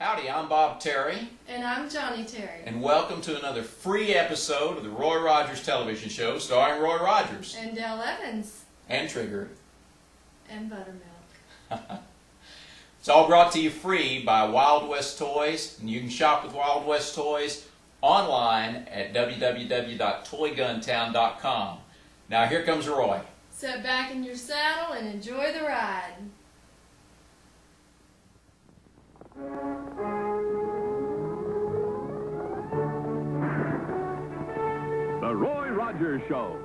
Howdy, I'm Bob Terry. And I'm Johnny Terry. And welcome to another free episode of the Roy Rogers television show starring Roy Rogers. And Dale Evans. And Trigger. And Buttermilk. It's all brought to you free by Wild West Toys. And you can shop with Wild West Toys online at www.toyguntown.com. Now here comes Roy. Sit back in your saddle and enjoy the ride. The Roy Rogers Show,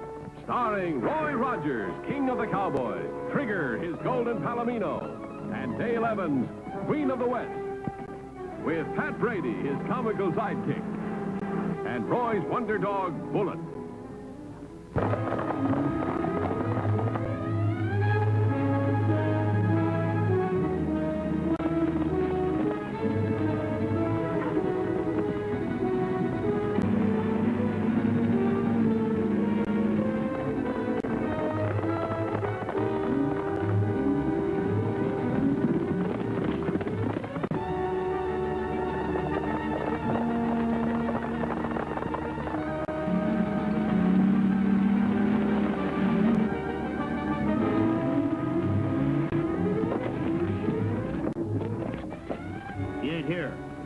starring Roy Rogers, King of the Cowboys, Trigger, his golden palomino, and Dale Evans, Queen of the West, with Pat Brady, his comical sidekick, and Roy's wonder dog, Bullet.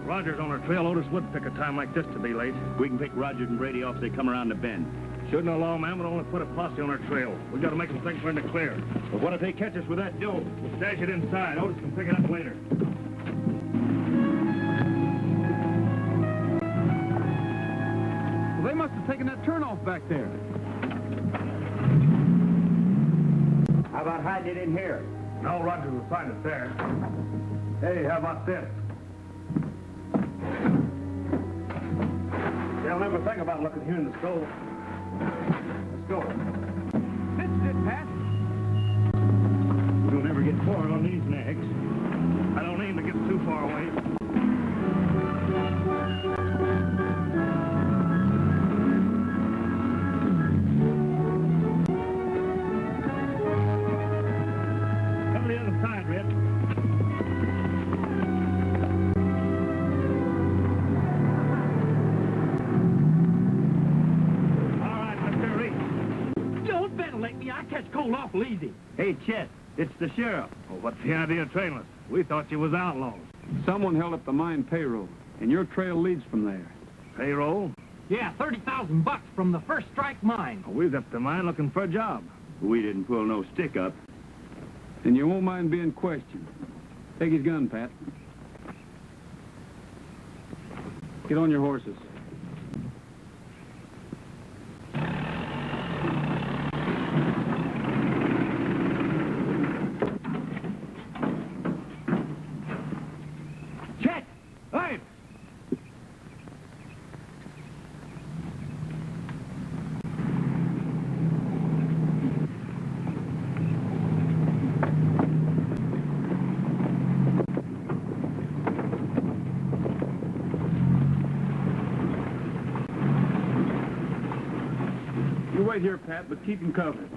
Rogers on our trail. Otis would pick a time like this to be late. We can pick Rogers and Brady off as they come around the bend. Shouldn't have, lawman, but only put a posse on our trail. We got to make them think we're in the clear. But what if they catch us with that dope? We'll stash it inside. Otis can pick it up later. Well, they must have taken that turnoff back there. How about hiding it in here? No, Rogers will find us there. Hey, how about this? They'll never think about looking here in the stove. Let's go. This is it, Pat. We'll never get far on these nags. I don't aim to get too far away. Come to the other side, Red. I catch cold awful easy. Hey, Chet, it's the sheriff. Well, what's the idea of trailing us? We thought you was outlaws. Someone held up the mine payroll, and your trail leads from there. Payroll? Yeah, $30,000 from the first strike mine. Well, we was up the mine looking for a job. We didn't pull no stick up. And you won't mind being questioned. Take his gun, Pat. Get on your horses. You wait here, Pat, but keep him covered.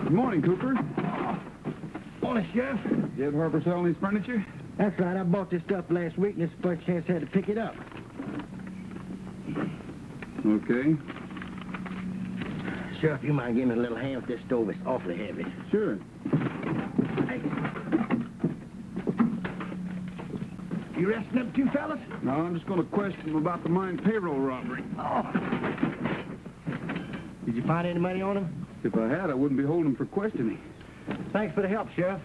Good morning, Cooper. Morning, Sheriff. You have Harper selling his furniture? That's right. I bought this stuff last week, and this is the first chance I had to pick it up. Okay. Sheriff, you mind giving me a little hand with this stove? It's awfully heavy. Sure. Thank you. You resting up too, fellas? No, I'm just going to question him about the mine payroll robbery. Oh. Did you find any money on him? If I had, I wouldn't be holding him for questioning. Thanks for the help, Sheriff.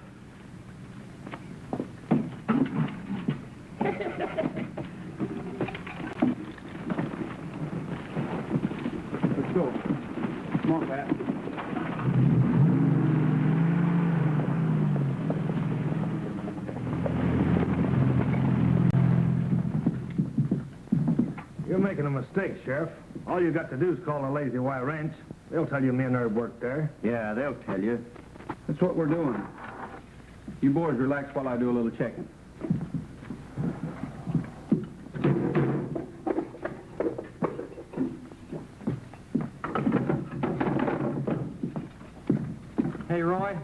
Let's go. Come on, Pat. You're making a mistake, Sheriff. All you got to do is call a Lazy Y Ranch. They'll tell you men there work there. Yeah, they'll tell you. That's what we're doing. You boys relax while I do a little checking. Hey, Roy,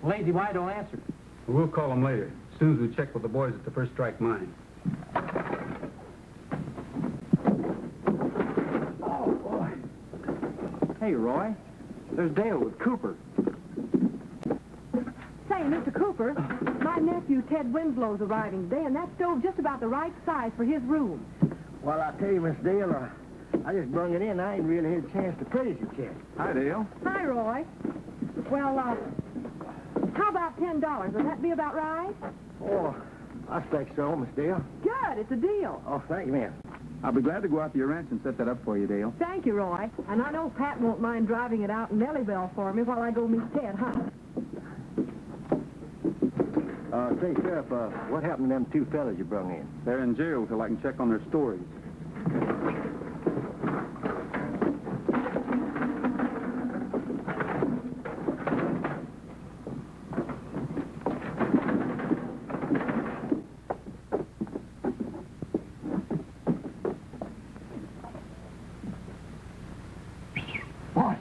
Lazy White don't answer. We'll call him later, as soon as we check with the boys at the First Strike Mine. Oh, boy. Hey, Roy, there's Dale with Cooper. Say, Mr. Cooper, my nephew Ted Winslow's arriving today, and that stove's just about the right size for his room. Well, I tell you, Miss Dale, I just brung it in. I ain't really had a chance to praise it yet. Hi, Dale. Hi, Roy. Well, how about $10? Would that be about right? Oh, I think so, Miss Dale. Good, it's a deal. Oh, thank you, ma'am. I'll be glad to go out to your ranch and set that up for you, Dale. Thank you, Roy. And I know Pat won't mind driving it out in Nellybell for me while I go meet Ted, huh? Say, Sheriff, what happened to them two fellas you brung in? They're in jail till I can check on their stories. What?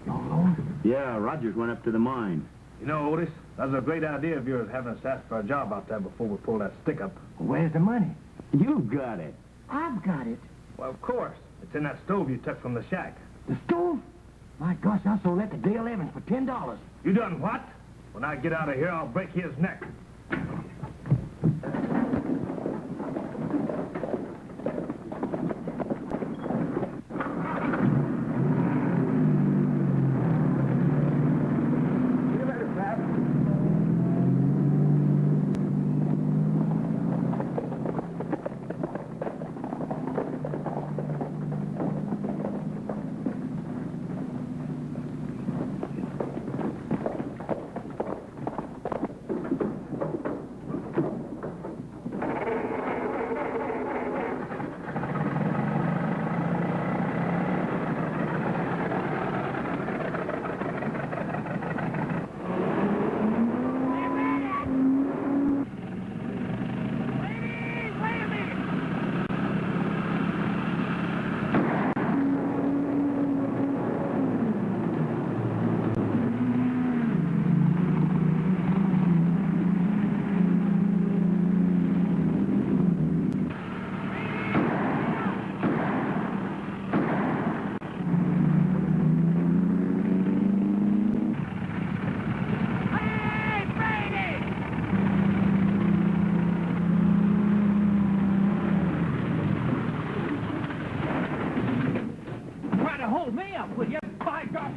You all alone? Yeah, Rogers went up to the mine. You know, Otis, that was a great idea of yours having us ask for a job out there before we pull that stick up. Where's the money? You've got it. I've got it. Well, of course. It's in that stove you took from the shack. The stove? My gosh, I sold that to Dale Evans for $10. You done what? When I get out of here, I'll break his neck.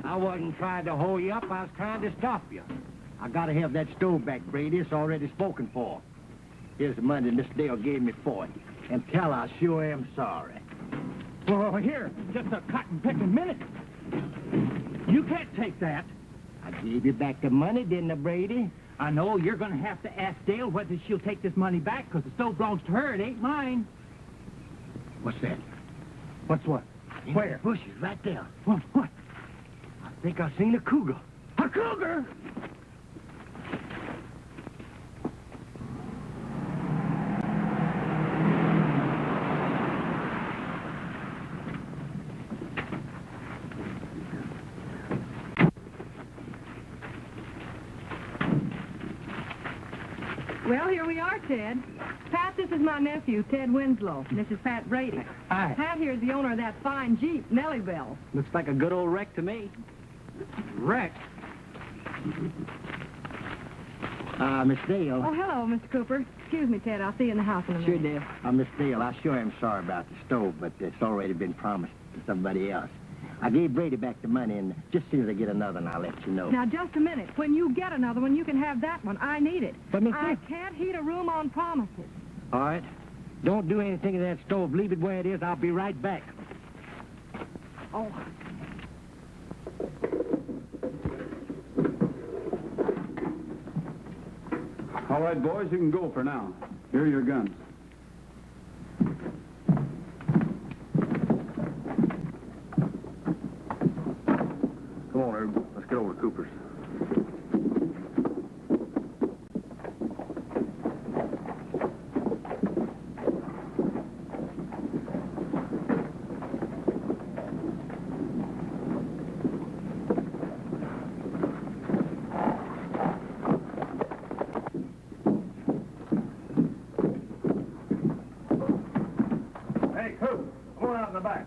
I wasn't trying to hold you up. I was trying to stop you. I gotta have that stove back, Brady. It's already spoken for. Here's the money Miss Dale gave me for it. And tell her I sure am sorry. Well, here, just a cotton-picking minute. You can't take that. I gave you back the money, didn't I, Brady? I know you're going to have to ask Dale whether she'll take this money back, because the stove belongs to her. It ain't mine. What's that? What's what? In Where? the bushes, right there. What? I think I seen a cougar. A cougar? Well, here we are, Ted. Pat, this is my nephew, Ted Winslow. This is Pat Brady. Hi. Pat here's the owner of that fine Jeep, Nellybell. Looks like a good old wreck to me. Wreck? Miss Dale. Oh, hello, Mr. Cooper. Excuse me, Ted. I'll see you in the house in a Sure, minute. Dale. Miss Dale, I sure am sorry about the stove, but it's already been promised to somebody else. I gave Brady back the money, and just as soon as I get another one, I'll let you know. Now, just a minute. When you get another one, you can have that one. I need it. But, Miss I Dale... can't heat a room on promises. All right. Don't do anything to that stove. Leave it where it is. I'll be right back. Oh. All right, boys, you can go for now. Here are your guns. Come on, Herb. Let's get over to Cooper's. back.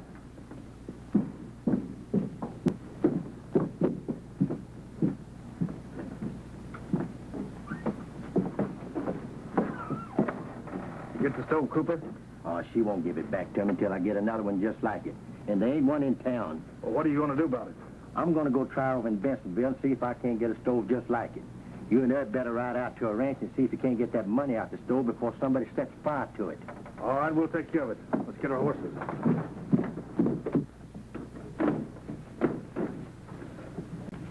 You get the stove, Cooper? Oh, she won't give it back to me until I get another one just like it. And there ain't one in town. Well, what are you going to do about it? I'm going to go try over in Bensenville and see if I can't get a stove just like it. You and Ed better ride out to a ranch and see if you can't get that money out the stove before somebody sets fire to it. All right, we'll take care of it. Let's get our horses.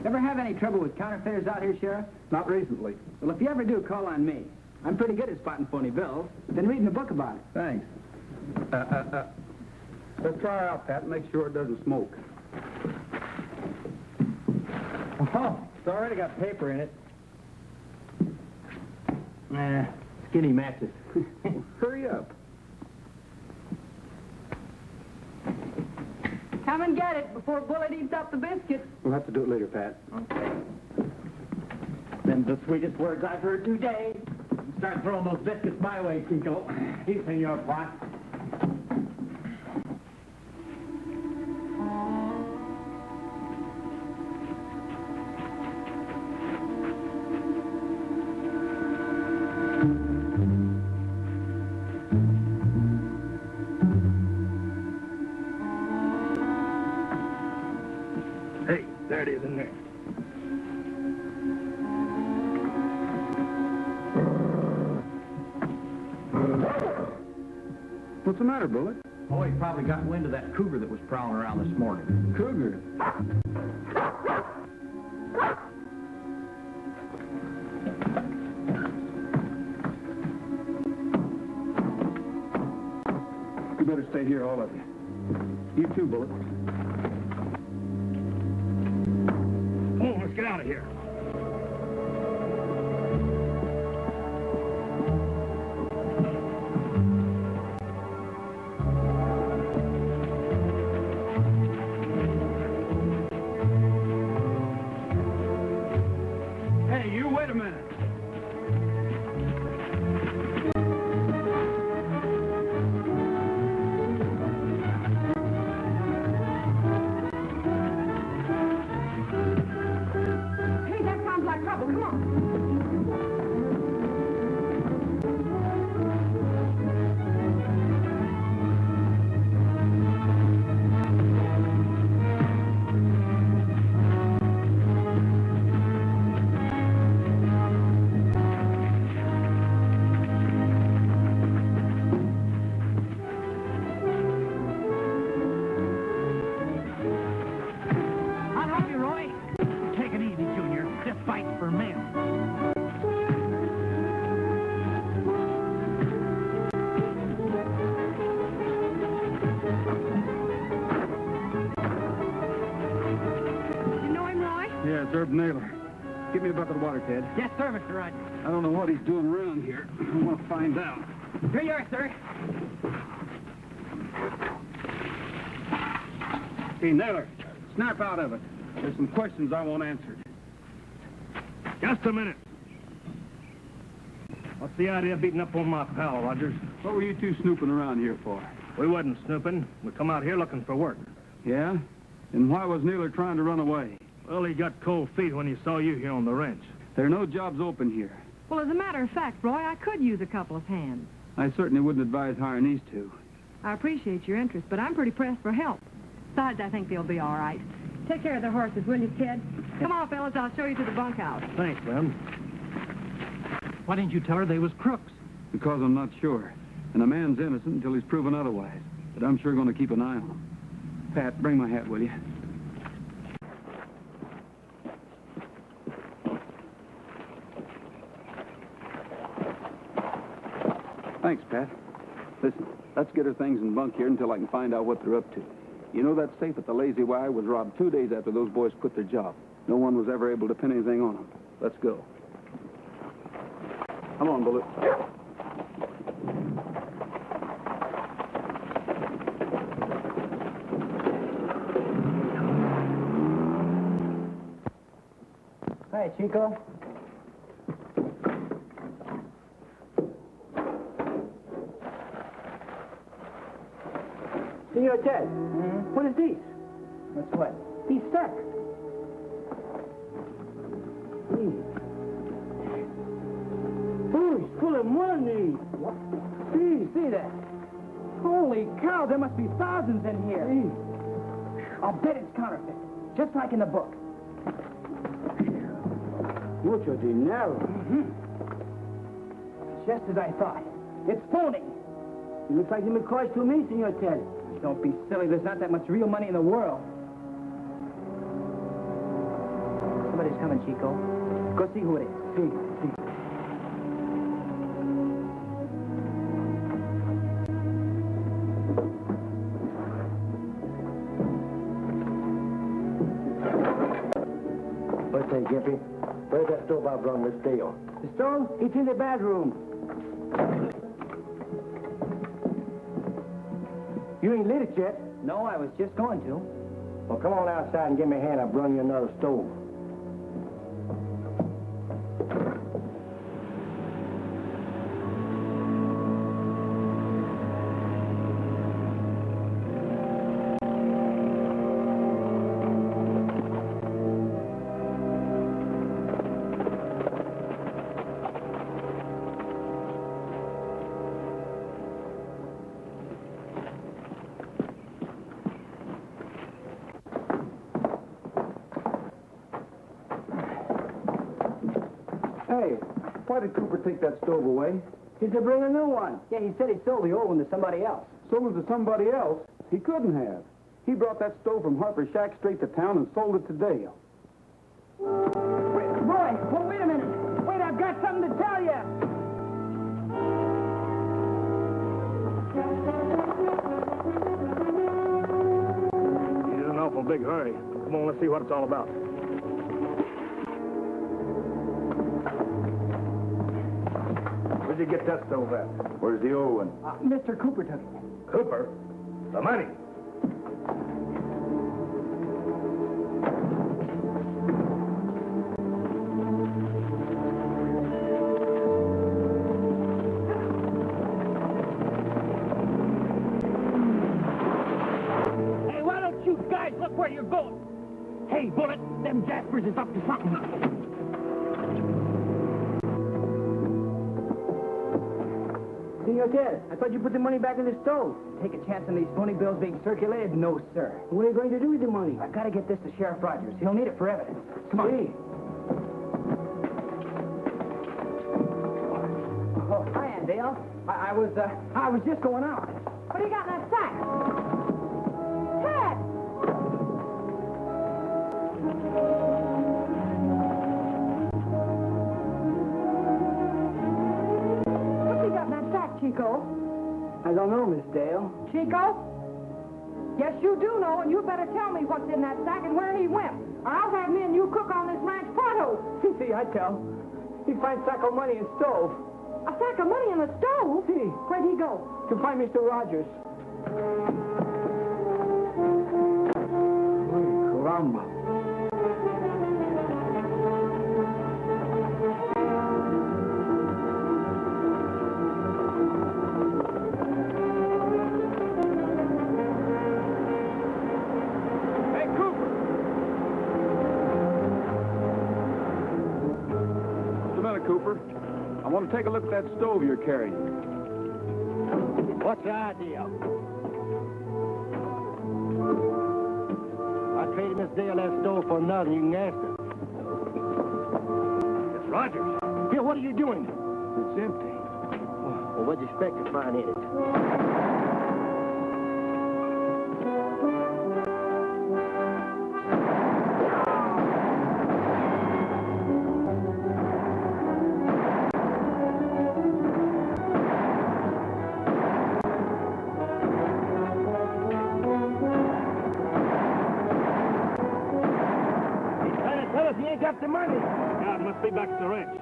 Ever have any trouble with counterfeiters out here, Sheriff? Not recently. Well, if you ever do, call on me. I'm pretty good at spotting phony bills. Been reading a book about it. Thanks. Let's try her out, Pat, and make sure it doesn't smoke. Oh, it's already got paper in it. Skinny matches. Hurry up. Come and get it before Bullet eats up the biscuits. We'll have to do it later, Pat. Okay. Them the sweetest words I've heard today. Start throwing those biscuits my way, Chico. He's in your pot. Hey, there it is in there. What's the matter, Bullet? Oh, he probably got wind of that cougar that was prowling around this morning. Cougar. You better stay here, all of you. You too, Bullet. Oh, let's get out of here. Hey, you wait a minute. Hey, that sounds like trouble. Come on. I'll help you, Roy. Take it easy, Junior. Just fight for men. You know him, Roy? Yeah, it's Herb Naylor. Give me a bucket of water, Ted. Yes, sir, Mr. Rogers. I don't know what he's doing around here. I want to find out. Here you are, sir. Hey, Naylor, snap out of it. There's some questions I want answered. Just a minute. What's the idea of beating up on my pal, Rogers? What were you two snooping around here for? We wasn't snooping. We come out here looking for work. Yeah? And why was Naylor trying to run away? Well, he got cold feet when he saw you here on the ranch. There are no jobs open here. Well, as a matter of fact, Roy, I could use a couple of hands. I certainly wouldn't advise hiring these two. I appreciate your interest, but I'm pretty pressed for help. Besides, I think they'll be all right. Take care of the horses, will you, Ted? Come on, fellas, I'll show you to the bunkhouse. Thanks, Lem. Why didn't you tell her they was crooks? Because I'm not sure. And a man's innocent until he's proven otherwise. But I'm sure going to keep an eye on him. Pat, bring my hat, will you? Thanks, Pat. Listen, let's get her things in bunk here until I can find out what they're up to. You know that safe at the Lazy Wire was robbed 2 days after those boys quit their job. No one was ever able to pin anything on them. Let's go. Come on, Bullet. Hi, Chico. Senor Ted, what is this? What's what? These sacks. Oh, he's full of money. What? See that? Holy cow, there must be thousands in here. I'll bet it's counterfeit, just like in the book. Mucho dinero. Just as I thought. It's phony. It looks like the McCoys to me, Senor Ted. Don't be silly. There's not that much real money in the world. Somebody's coming, Chico. Go see who it is. See. What's that, Gimpy? Where's that stove I brought Miss Dale? The stove? It's in the bedroom. You ain't lit it yet. No, I was just going to. Well, come on outside and give me a hand. I'll bring you another stove. Hey, why did Cooper take that stove away? He's to bring a new one. Yeah, he said he sold the old one to somebody else. Sold it to somebody else? He couldn't have. He brought that stove from Harper's Shack straight to town and sold it to Dale. Roy, wait a minute. Wait, I've got something to tell you. He's in an awful big hurry. Come on, let's see what it's all about. Where'd you get that stove at? Where's the old one? Mr. Cooper took it. Cooper? The money. Hey, why don't you guys look where you're going? Hey, Bullet, them Jaspers is up to something. Senor Ted, I thought you put the money back in the stove. Take a chance on these phony bills being circulated? No, sir. What are you going to do with the money? I've got to get this to Sheriff Rogers. He'll need it for evidence. Come on. Oh, hi, Aunt Dale. I was just going out. What do you got in that sack? Ted! What you got in that sack, Chico? I don't know, Miss Dale. Chico? Yes, you do know, and you better tell me what's in that sack and where he went. Or I'll have me and you cook on this ranch pronto. See, I tell. He finds sack of money in stove. A sack of money in the stove? See. Where'd he go? To find Mr. Rogers. Caramba. Hey, Cooper! What's the matter, Cooper? I want to take a look at that stove you're carrying. What's the idea? I traded Miss Dale that stove for another. You can ask her. It's Rogers. Here, what are you doing? It's empty. Well, what'd you expect to find in it? He's trying to tell us he ain't got the money. God must be back at the ranch.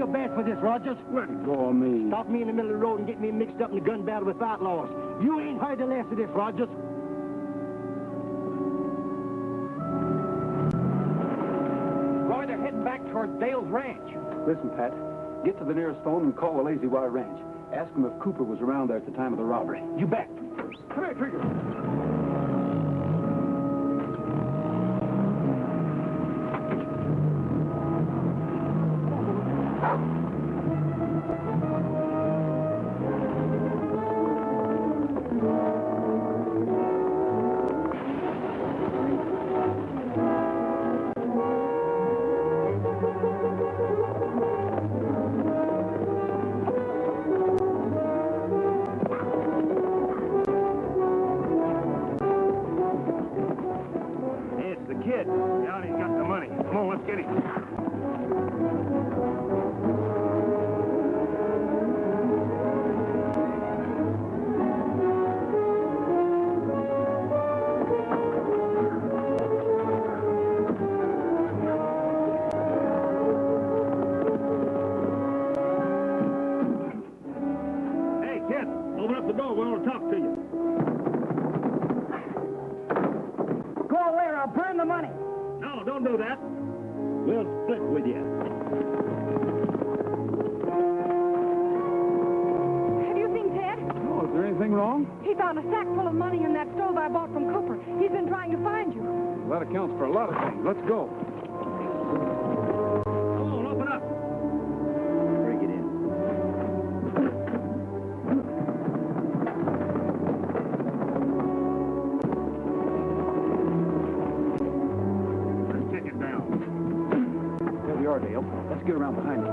feel bad for this, Rogers. Let go of me. Stop me in the middle of the road and get me mixed up in a gun battle with outlaws. You ain't heard the last of this, Rogers. Roy, they're heading back toward Dale's ranch. Listen, Pat. Get to the nearest phone and call the Lazy Y Ranch. Ask him if Cooper was around there at the time of the robbery. You bet. Come here, Trigger. Kid, Johnny's got the money. Come on, let's get him. Hey, kid, open up the door. We want to talk to you. Go away or I'll burn the money. No, don't do that. We'll split with you. Have you seen Ted? Oh, is there anything wrong? He found a sack full of money in that stove I bought from Cooper. He's been trying to find you. Well, that accounts for a lot of things. Let's go. Come on, open up. Break it in. Let's take it down. There we are, Dale. Let's get around behind you.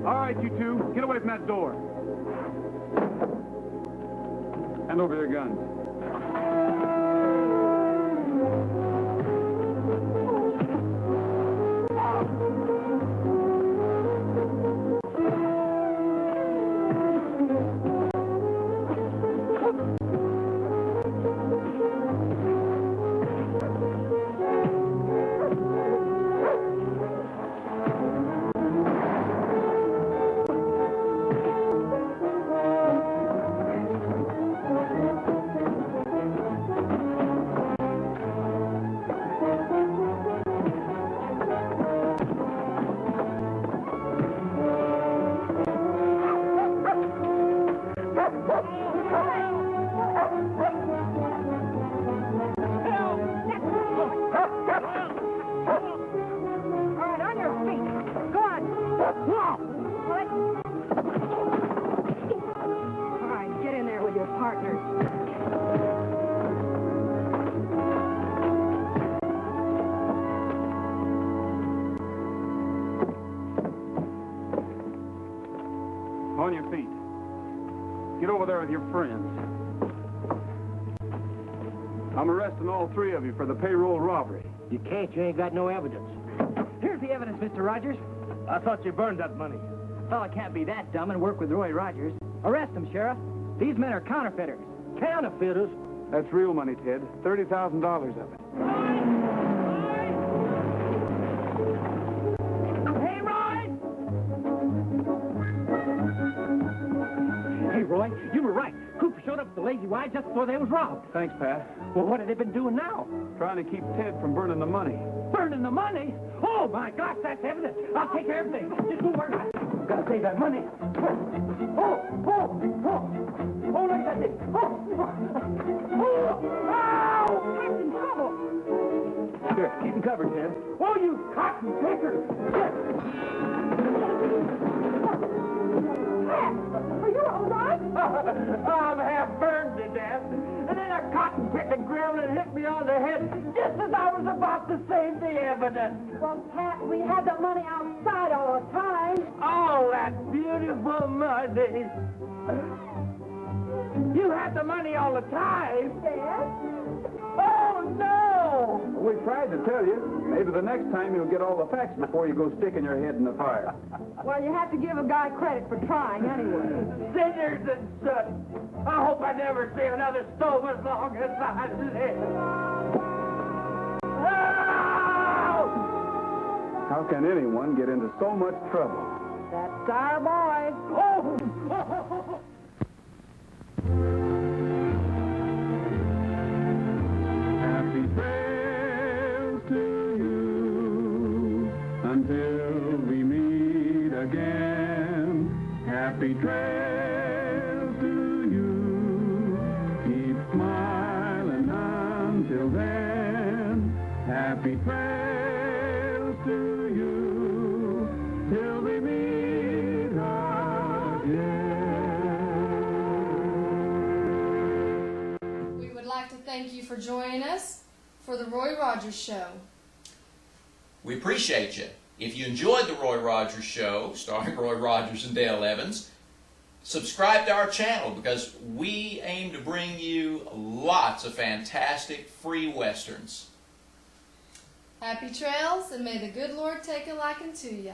All right, you two, get away from that door. Hand over your guns. On your feet. Get over there with your friends. I'm arresting all three of you for the payroll robbery. You can't. You ain't got no evidence. Here's the evidence, Mr. Rogers. I thought you burned that money. Fella can't be that dumb and work with Roy Rogers. Arrest him, Sheriff. These men are counterfeiters. Counterfeiters? That's real money, Ted. $30,000 of it. Hey, Roy! Hey, Roy, you were right. Cooper showed up at the Lazy Y just before they was robbed. Thanks, Pat. Well, what have they been doing now? Trying to keep Ted from burning the money. Burning the money? Oh, my gosh, that's evidence. I'll take care of everything. Just move where I gotta save that money. Oh, look at this. Ow! Cat's in trouble. Here, keep him covered, Ted. Oh, you cotton pickers. Are you all right? I'm half burned to death. And then a cotton-picking gremlin hit me on the head just as I was about to save the evidence. Well, Pat, we had the money outside all the time. All that beautiful money. You had the money all the time? Yes? Oh, no! We tried to tell you. Maybe the next time you'll get all the facts before you go sticking your head in the fire. Well, you have to give a guy credit for trying anyway. Sinners and such. I hope I never see another stove as long as I live. How can anyone get into so much trouble? That's our boy. Oh! Happy trails to you until we meet again. Happy trails to you. Keep smiling until then. Happy trails to you till we meet again. We would like to thank you for joining us for the Roy Rogers Show. We appreciate you. If you enjoyed the Roy Rogers Show, starring Roy Rogers and Dale Evans, subscribe to our channel because we aim to bring you lots of fantastic free westerns. Happy trails, and may the good Lord take a liking to you.